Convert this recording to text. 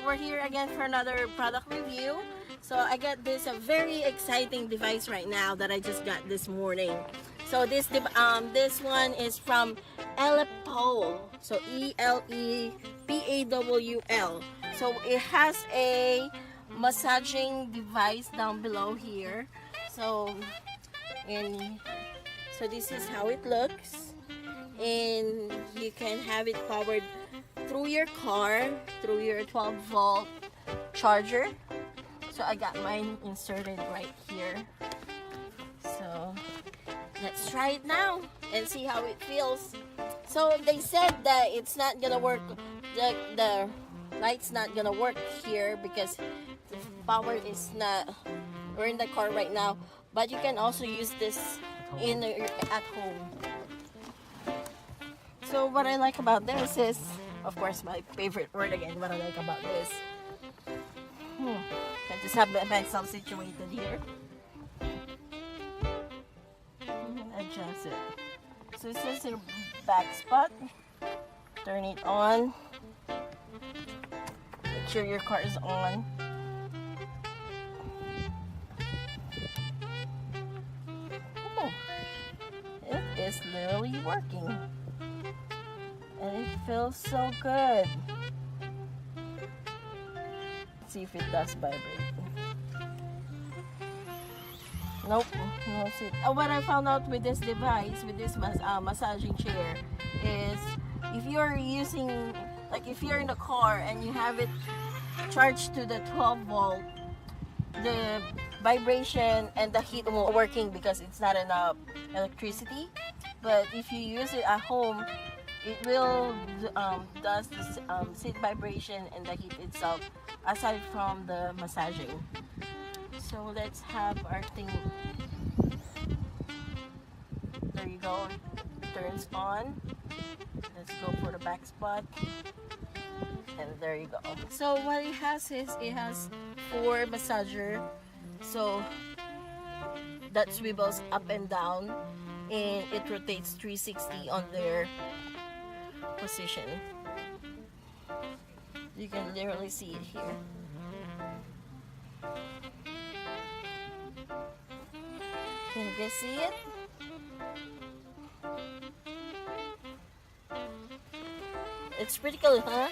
we're here again for another product review. So I got this a very exciting device right now that I just got this morning. So this one is from Elepawl. So Elepawl. So it has a massaging device down below here. So this is how it looks, and you can have it powered through your car, through your 12-volt charger. So I got mine inserted right here. So let's try it now and see how it feels. So they said that it's not gonna work, the light's not gonna work here because the power is not, we're in the car right now, but you can also use this at home. So what I like about this is, of course, my favorite word again, what I like about this. I just have myself situated here. Adjust it. So this is your back spot. Turn it on. Make sure your car is on. It is literally working. And it feels so good. Let's see if it does vibrate. Nope, no sit. What I found out with this device, with this massaging chair, is if you're using, like if you're in a car and you have it charged to the 12-volt, the vibration and the heat won't working because it's not enough electricity. But if you use it at home, it will does the seat vibration and the heat itself aside from the massaging. So let's have our thing. There you go. It turns on. Let's go for the back spot. And there you go. So what it has is it has 4 massager. So that swivels up and down, and it rotates 360 on their position. You can literally see it here. Can you guys see it? It's pretty cool, huh?